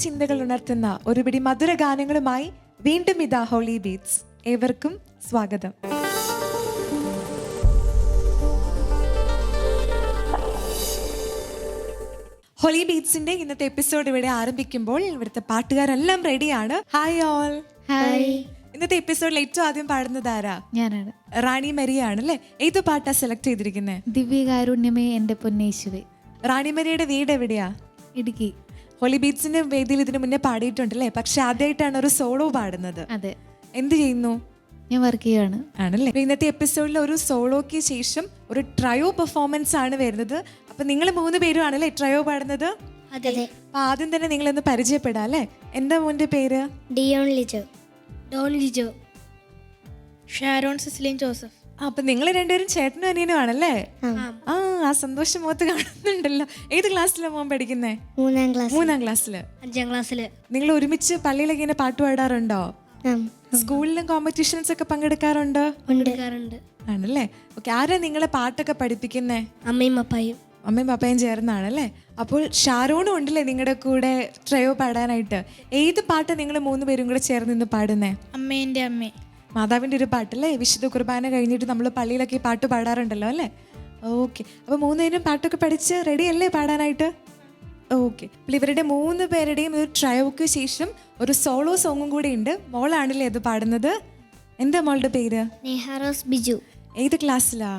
ചിന്തകൾ ഉണർത്തുന്ന ഒരുപിടി മധുര ഗാനങ്ങളുമായി വീണ്ടും ഇതാ ഹോളി ബീറ്റ്സ്. ഏവർക്കും സ്വാഗതം. ഹോളി ബീറ്റ്സിന്റെ ഇന്നത്തെ എപ്പിസോഡ് ഇവിടെ ആരംഭിക്കുമ്പോൾ ഇവിടുത്തെ പാട്ടുകാരെല്ലാം റെഡിയാണ്. Hi all. ഹായ്. ഇന്നത്തെ എപ്പിസോഡിൽ ഏറ്റവും ആദ്യം പാടുന്നത് ആരാ? ഞാനാണ്. റാണി മരിയാണ് അല്ലേ? ഏത് പാട്ടാ സെലക്ട് ചെയ്തിരിക്കുന്നത്? ദിവ്യകാരുണ്യമേ എൻ്റെ പൊന്നേശുവേ. റാണി മരിയുടെ വീട് എവിടെയാ? ഇടുക്കി. ഹോളി ബീറ്റ്സിന്റെ വേദിയിൽ ഇതിനു മുന്നേ പാടിയിട്ടുണ്ടല്ലേ, പക്ഷെ ആദ്യമായിട്ടാണ് ഒരു സോളോ പാടുന്നത്. അതെ. എന്ത് ചെയ്യുന്നു? ഞാൻ വർക്ക് ചെയ്യുകയാണ്. ആണല്ലേ. ഇന്നത്തെ എപ്പിസോഡിൽ ഒരു സോളോക്ക് ശേഷം ഒരു ട്രയോ പെർഫോമൻസ് ആണ് വരുന്നത്. അപ്പൊ നിങ്ങൾ 3 പേരും ആണല്ലേ ട്രയോ പാടുന്നത്? അതെ. അപ്പൊ ആദ്യം തന്നെ നിങ്ങളൊന്ന് പരിചയപ്പെടാം അല്ലേ. എന്താ മോന്റെ പേര്? Dion Lijo. Don Lijo. Sharon Sislin Joseph. അപ്പൊ നിങ്ങൾ രണ്ടുപേരും ചേട്ടനും അനിയനും ആണല്ലേ? ആ സന്തോഷം മുഖത്ത് കാണുന്നുണ്ടല്ലോ. ഏത് ക്ലാസ്സിലാണ് മോൻ പഠിക്കുന്നേ? 3ാം ക്ലാസ്സില്. 5ാം ക്ലാസ്സില്. നിങ്ങൾ ഒരുമിച്ച് പള്ളിയിലൊക്കെ ഇങ്ങനെ പാട്ട് പാടാറുണ്ടോ? സ്കൂളിലും കോമ്പറ്റീഷൻസ് ഒക്കെ പങ്കെടുക്കാറുണ്ടോ? ആണല്ലേ. ഓക്കെ. ആരാ നിങ്ങളെ പാട്ടൊക്കെ പഠിപ്പിക്കുന്നേ? അമ്മയും അപ്പായും. അമ്മയും പപ്പയും ചേർന്നാണല്ലേ. അപ്പോൾ ഷാരോണും ഉണ്ടല്ലേ നിങ്ങളുടെ കൂടെ ട്രയോ പാടാനായിട്ട്. ഏത് പാട്ട് നിങ്ങൾ 3 പേരും കൂടെ ചേർന്ന് നിന്ന് പാടുന്നേ? അമ്മേന്റെ അമ്മേ. മാതാവിൻ്റെ ഒരു പാട്ടല്ലേ? വിശുദ്ധ കുർബാന കഴിഞ്ഞിട്ട് നമ്മൾ പള്ളിയിലൊക്കെ ഈ പാട്ട് പാടാറുണ്ടല്ലോ അല്ലേ? ഓക്കെ. അപ്പോൾ 3 പേരും പാട്ടൊക്കെ പഠിച്ച് റെഡി അല്ലേ പാടാനായിട്ട്? ഓക്കെ. അപ്പോൾ ഇവരുടെ 3 പേരുടെയും ഒരു ട്രയോക്ക് ശേഷം ഒരു സോളോ സോങ്ങും കൂടി ഉണ്ട്. മോളാണല്ലേ അത് പാടുന്നത്? എന്താ മോളുടെ പേര്? നെഹാറോസ് ബിജു. ഏത് ക്ലാസ്സിലാ?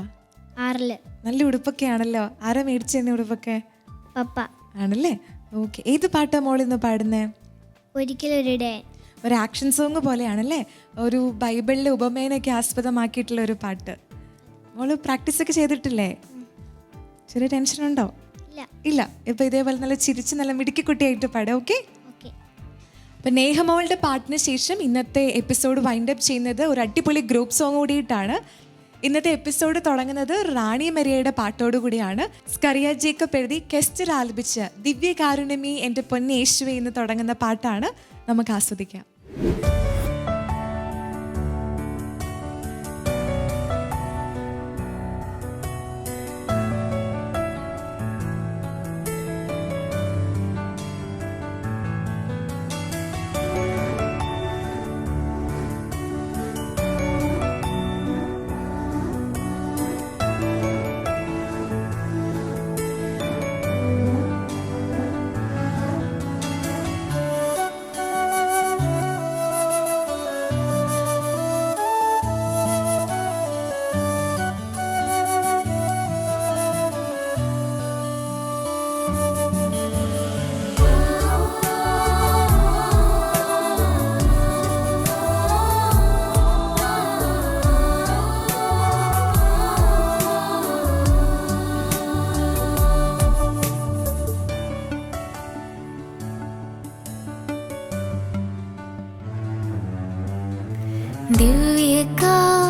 6ല്. നല്ല ഉടുപ്പൊക്കെ ആണല്ലോ. ആരാ മേടിച്ചെന്ന ഉടുപ്പൊക്കെ? പപ്പ. ആണല്ലേ. ഓക്കെ. ഏത് പാട്ടാ മോളിന്ന് പാടുന്നേ? ഒരിക്കലൊരു ഡേ. ഒരു ആക്ഷൻ സോങ് പോലെയാണല്ലേ. ഒരു ബൈബിളിലെ ഉപമേനൊക്കെ ആസ്പദമാക്കിയിട്ടുള്ള ഒരു പാട്ട്. മോള് പ്രാക്ടീസ് ഒക്കെ ചെയ്തിട്ടില്ലേ? ചെറിയ ടെൻഷനുണ്ടോ? ഇല്ല. ഇപ്പൊ ഇതേപോലെ നല്ല ചിരിച്ച് നല്ല മിടുക്കിക്കുട്ടിയായിട്ട് പാടാം. ഓക്കെ. അപ്പൊ നേഹമോളുടെ പാട്ടിന് ശേഷം ഇന്നത്തെ എപ്പിസോഡ് വൈൻഡപ്പ് ചെയ്യുന്നത് ഒരു അടിപൊളി ഗ്രൂപ്പ് സോങ് കൂടിയിട്ടാണ്. ഇന്നത്തെ എപ്പിസോഡ് തുടങ്ങുന്നത് റാണി മരിയയുടെ പാട്ടോടു കൂടിയാണ്. സ്കറിയ ജേക്കബ് എഴുതി കെസ്റ്റർ ആലപിച്ച ദിവ്യകാരുണ്യമേ എൻ്റെ പൊന്നേശുവേ എന്ന് തുടങ്ങുന്ന പാട്ടാണ്. നമുക്ക് ആസ്വദിക്കാം.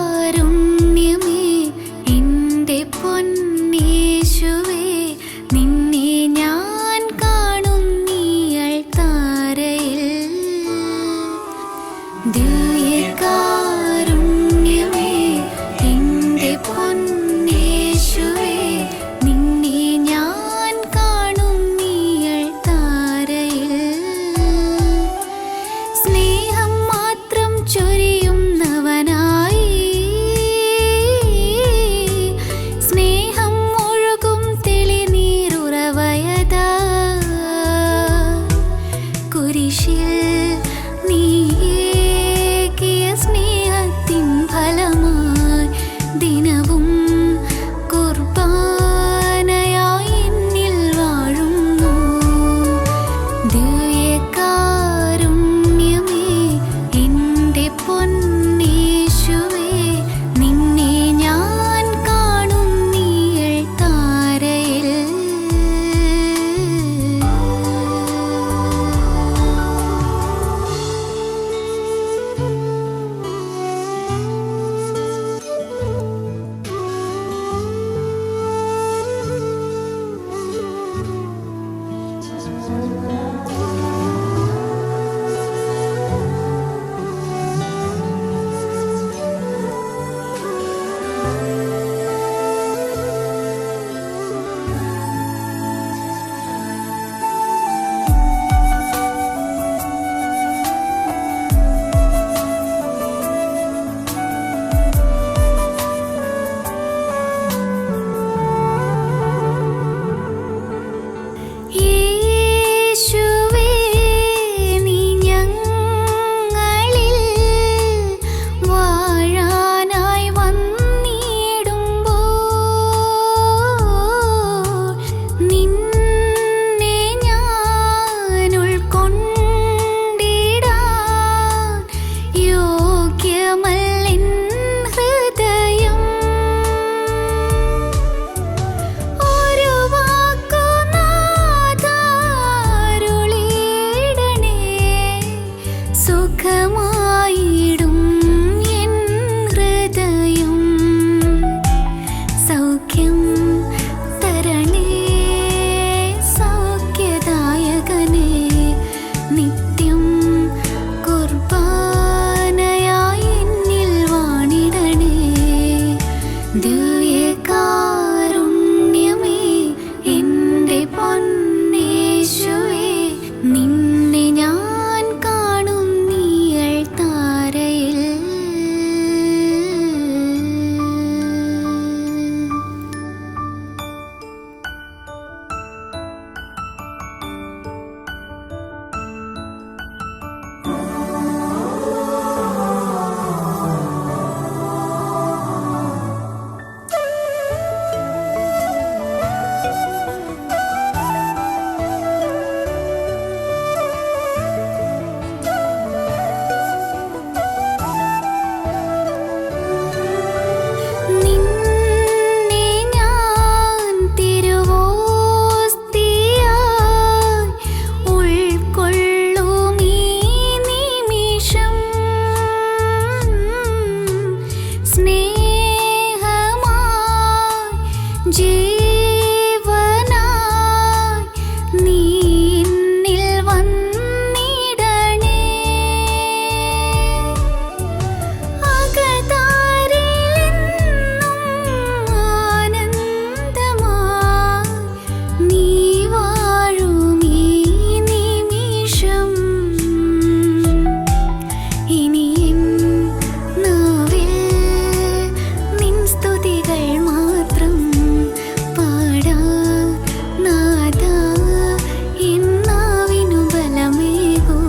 ദിവ്യകാരുണ്യമേ എൻ്റെ പൊന്നേശുവേ, നിന്നെ ഞാൻ കാണുന്നീയൾ താരയിൽ. ദിവ്യകാരുണ്യമേ എൻ്റെ പൊന്നേശുവേ, നിന്നെ ഞാൻ കാണുന്നീയൾ താരയിൽ. സ്നേഹം മാത്രം ചൊരിയുന്നവനായി, സ്നേഹം ഒഴുകും തെളിനീരുറവയതാ. കുരിശിൽ നീയേകിയ സ്നേഹത്തിൻ ഫലമായി ദിനവും കുർബാനയായി എന്നിൽ വാഴുന്നു. ദിവ്യകാരുണ്യമേ എൻ്റെ പൊന്നേശുവേ, നിന്നെ ഞാൻ കാണുന്നീയൾ താരയിൽ. സുഖമായിടും എൻ ഹൃദയം. സൗഖ്യം തരണേ സൗഖ്യദായകനേ, നിത്യം കുർബാനയായി എന്നിൽ വാണിടണേ. ദിവ്യകാരുണ്യമേ എൻ്റെ പൊന്നേശുവേ, നിന്നെ ഞാൻ കാണും നീയൽ താരയിൽ. നിന്നെ ഞാൻ തിരുവോസ്തിയായി ഉൾക്കൊള്ളും ഈ നിമിഷം. സ്നേഹമായി ജീവനായി നീ എന്നിൽ വന്നിടണേ. അകതാരിലെന്നും ആനന്ദമായി നീ വാഴും ഈ നിമിഷം. ഇനി എൻ നാവിൽ നിൻ സ്തുതികൾ മാത്രം പാടാൻ നാഥാ, എൻ നാവിനു ബലമേകൂ.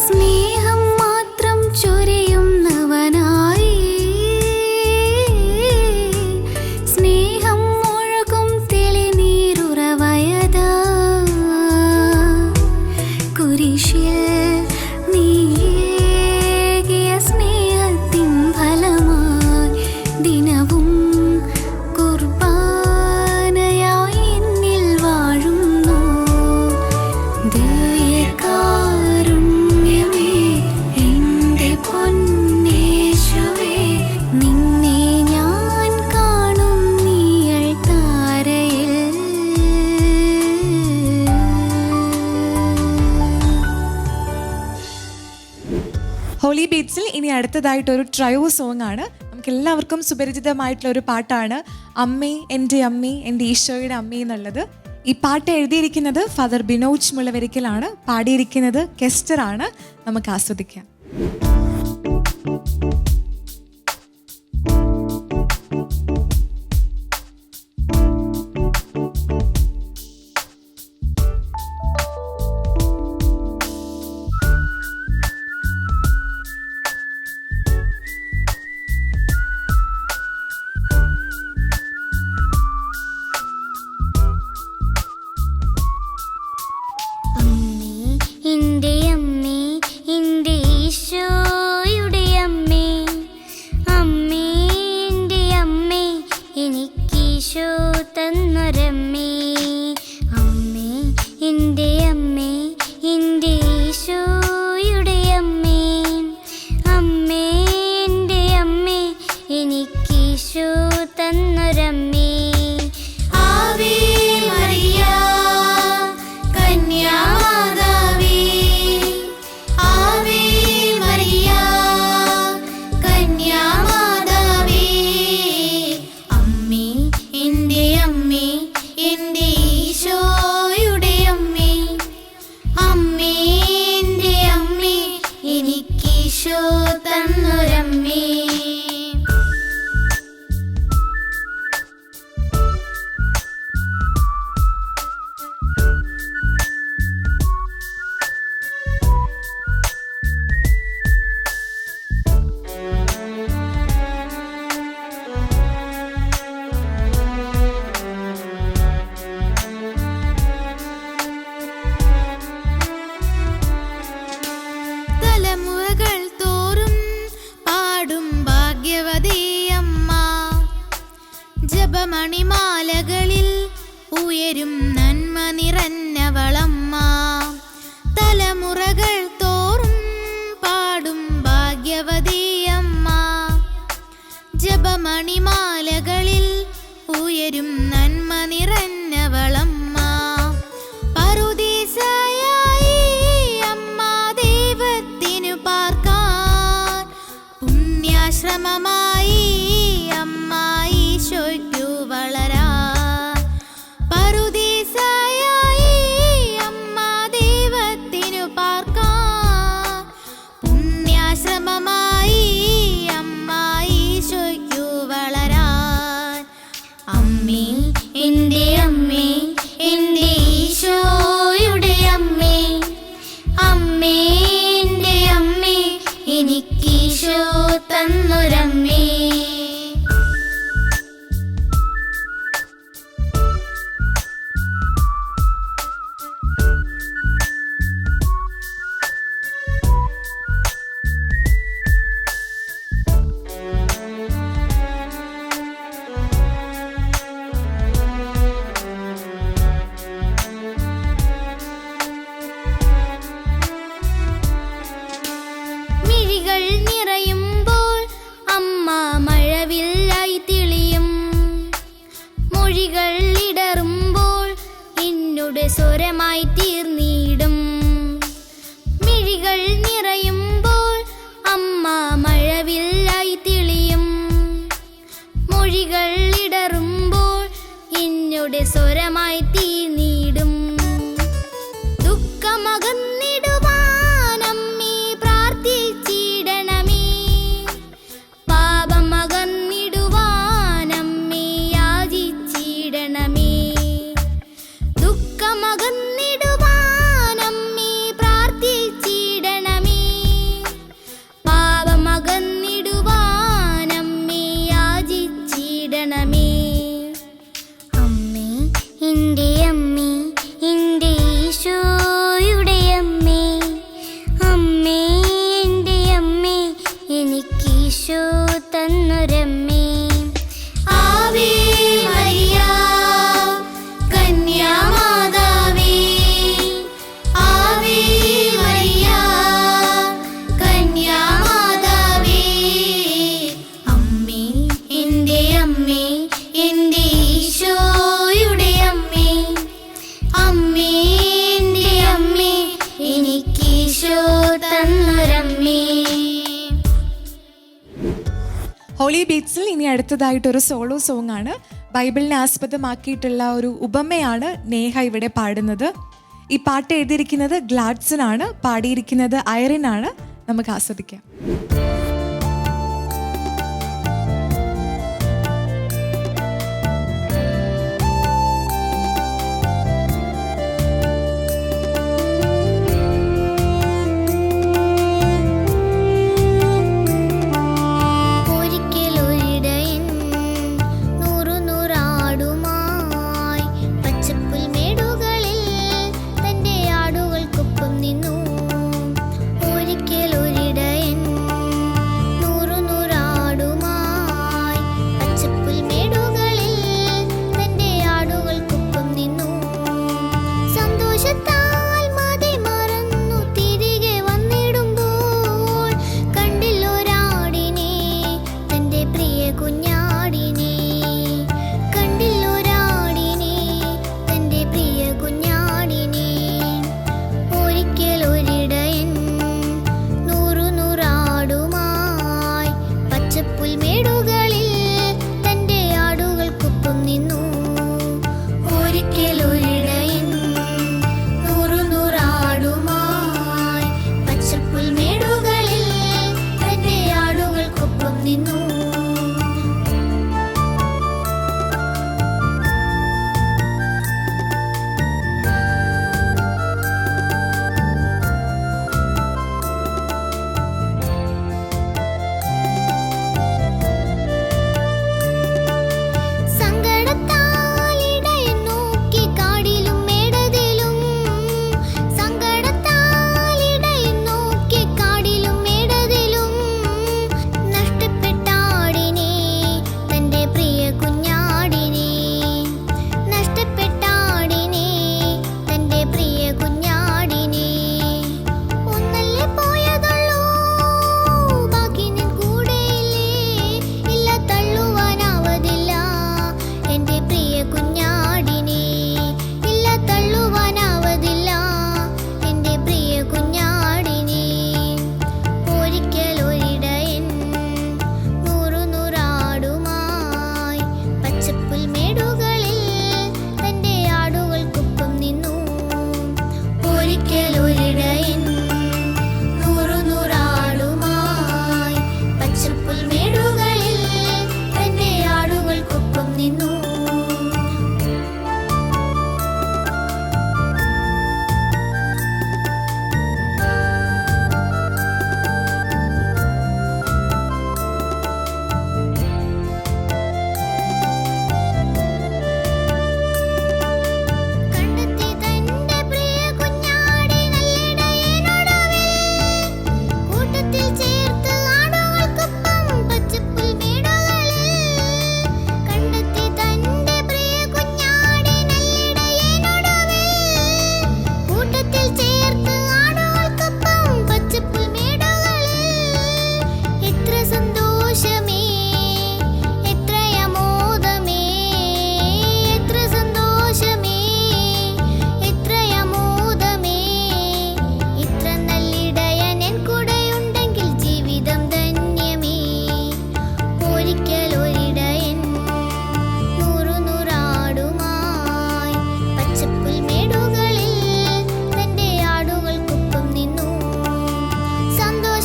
സ്നേഹം മാത്രം ചൊരിയുന്നവനായി, സ്നേഹം ഒഴുകും തെളിനീരുറവയതാ. കുരിശിൽ നീയേകിയ സ്നേഹത്തിൻ ഫലമായി ദിനവും കുർബാനയായി എന്നിൽ വാഴുന്നു. ദിവ്യകാരുണ്യമേ എൻ്റെ പൊന്നേശുവേ, നിന്നെ ഞാൻ കാണും നീയൽ താരയിൽ. ഹോളി ബീറ്റ്സിൽ ഇനി അടുത്തതായിട്ടൊരു ട്രയോ സോങ് ആണ്. നമുക്ക് എല്ലാവർക്കും സുപരിചിതമായിട്ടുള്ള ഒരു പാട്ടാണ് അമ്മേ എൻ്റെ അമ്മേ എൻ്റെ ഈശോയുടെ അമ്മേ എന്നുള്ളത്. ഈ പാട്ട് എഴുതിയിരിക്കുന്നത് ഫാദർ ബിനോജ് മുളവരിക്കലാണ്, പാടിയിരിക്കുന്നത് കെസ്റ്റർ ആണ്. നമുക്ക് ആസ്വദിക്കാം. എൻ്റെ അമ്മേ എൻ്റെ ഈശോയുടെ അമ്മേ, അമ്മേ എൻ്റെ അമ്മേ എനിക്കീശോ തന്നൊരമ്മേ. അമ്മേ എൻ്റെ അമ്മേ എൻ്റെ ഈശോയുടെ അമ്മേ, അമ്മേ എൻ്റെ അമ്മേ എനിക്കീശോ തന്നൊരമ്മേ. ആവേ മറിയ കന്യാമാതാവേ, ആവേ മറിയ കന്യാമാതാവേ, അമ്മേ എൻ്റെ അമ്മേ എൻ്റെ ഈശോയുടെ അമ്മേ, അമ്മേ എൻ്റെ അമ്മേ എനിക്കീശോ തന്നൊരമ്മേ. തലമുറകൾ തോറും ജപമണിമാലകളിൽ ഉയരും നന്മ നിറഞ്ഞവളമ്മ. തലമുറകൾ തോറും പാടും ഭാഗ്യവതിയമ്മ. ജപമണിമാലകളിൽ ഉയരും നന്മ നിറഞ്ഞവളമ്മ. പറുദീസയായി അമ്മ ദൈവത്തിനു പാർക്കാൻ, പുണ്യാശ്രമമായി അമ്മ ഈശോയ്ക്കു വളരാൻ. പറുദീസയായി അമ്മ ദൈവത്തിനു പാർക്കാൻ, പുണ്യാശ്രമമായി അമ്മ ഈശോയ്ക്കു വളരാൻ. അമ്മേ എൻ്റെ അമ്മേ, എൻ്റെ ഈശോയുടെ അമ്മേ, അമ്മേ എൻ്റെ അമ്മേ, എനിക്കീശോ തന്നൊരമ്മേ. മിഴികൾ നിറയുമ്പോൾ അമ്മ മഴവില്ലായി തെളിയും. മൊഴികൾ ഇടറുമ്പോൾ എന്നോട് സ്വരമായി തീർന്നിടും. മിഴികൾ നിറയുമ്പോൾ അമ്മ മഴവില്ലായി തെളിയും. മൊഴികൾ ഇടറുമ്പോൾ എന്നോട് സ്വരമായി തീർന്നിടും. ദുഃഖമകന്നിടുവാൻ അമ്മേ പ്രാർത്ഥിച്ചിടണമേ. പാപമകന്നിടുവാൻ അമ്മേ യാചിച്ചിടണമേ. ദുഃഖമകന്നിടുവാൻ അമ്മേ പ്രാർത്ഥിച്ചിടണമേ. പാപമകന്നിടുവാൻ അമ്മേ യാചിച്ചിടണമേ. അമ്മേ എൻ്റെ അമ്മേ, എൻ്റെ ഈശോയുടെ അമ്മേ, അമ്മേ എൻ്റെ അമ്മേ, എനിക്കീശോ തന്നൊരമ്മേ. ആവേ മരിയ കന്യാമാതാവേ, ആവേ മരിയ കന്യാമാതാവേ. അമ്മേ എൻ്റെ അമ്മേ, എൻ്റെ ഈശോയുടെ അമ്മേ, അമ്മേ എൻ്റെ അമ്മേ, എനിക്കീശോ തന്നൊരമ്മേ. ഹോളി ബീറ്റ്സിൽ ഇനി അടുത്തതായിട്ടൊരു സോളോ സോങ് ആണ്. ബൈബിളിനെ ആസ്പദമാക്കിയിട്ടുള്ള ഒരു ഉപമയാണ് നേഹ ഇവിടെ പാടുന്നത്. ഈ പാട്ട് എഴുതിയിരിക്കുന്നത് ഗ്ലാഡ്സൺ ആണ്, പാടിയിരിക്കുന്നത് ഐറിൻ ആണ്. നമുക്ക് ആസ്വദിക്കാം. ഒരിക്കലൊരിടയൻ നൂറാടുമായി പച്ചപ്പുൽമേടുകളിൽ തന്റെ ആടുകൾക്കൊപ്പം നിന്നു. ഒരിക്കലൊരിടയൻ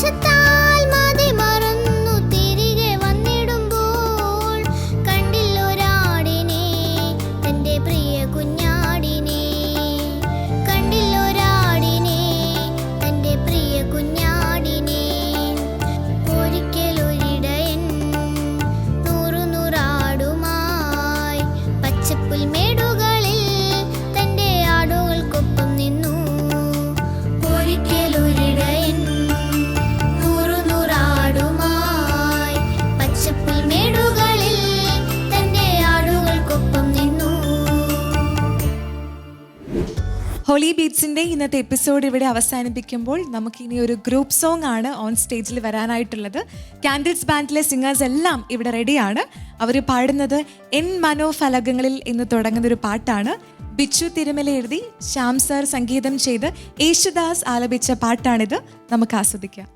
സന്തോഷത്താൽ മതി മറന്നു തിരികെ വന്നിടുമ്പോൾ കണ്ടില്ലൊരാടിനെ, തന്റെ പ്രിയ കുഞ്ഞാടിനെ. കണ്ടില്ലൊരാടിനെ, തന്റെ പ്രിയ കുഞ്ഞാടിനെ. ഒരിക്കലൊരിടയൻ നൂറാടുമായി പച്ചപ്പുൽമേടുകളിൽ തന്റെ ആടുകൾക്കൊപ്പം നിന്നു. ഒരിക്കലൊരിടയൻ നൂറാടുമായി പച്ചപ്പുൽമേടുകളിൽ തന്റെ ആടുകൾക്കൊപ്പം നിന്നു. ഹോളി ബീറ്റ്സിൻ്റെ ഇന്നത്തെ എപ്പിസോഡ് ഇവിടെ അവസാനിപ്പിക്കുമ്പോൾ നമുക്കിനി ഒരു ഗ്രൂപ്പ് സോങ് ആണ് ഓൺ സ്റ്റേജിൽ വരാനായിട്ടുള്ളത്. കാൻഡിൽസ് ബാൻഡിലെ സിംഗേഴ്സ് എല്ലാം ഇവിടെ റെഡിയാണ്. അവർ പാടുന്നത് എൻ മനോഫലകങ്ങളിൽ എന്ന് തുടങ്ങുന്നൊരു പാട്ടാണ്. ബിച്ചു തിരുമല എഴുതി ശ്യാം സർ സംഗീതം ചെയ്ത് യേശുദാസ് ആലപിച്ച പാട്ടാണിത്. നമുക്ക് ആസ്വദിക്കാം.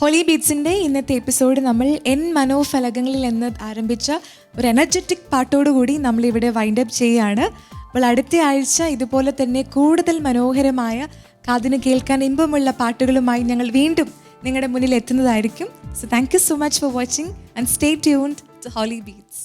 ഹോളി ബീറ്റ്സിൻ്റെ ഇന്നത്തെ എപ്പിസോഡ് നമ്മൾ എൻ മനോഫലകങ്ങളിൽ എന്ന് ആരംഭിച്ച ഒരു എനർജറ്റിക് പാട്ടോടുകൂടി നമ്മളിവിടെ വൈൻഡപ്പ് ചെയ്യുകയാണ്. അപ്പോൾ അടുത്ത ആഴ്ച ഇതുപോലെ തന്നെ കൂടുതൽ മനോഹരമായ കാതിന് കേൾക്കാൻ ഇമ്പമുള്ള പാട്ടുകളുമായി ഞങ്ങൾ വീണ്ടും നിങ്ങളുടെ മുന്നിൽ എത്തുന്നതായിരിക്കും. So thank you so much for watching and stay tuned to Holy beats.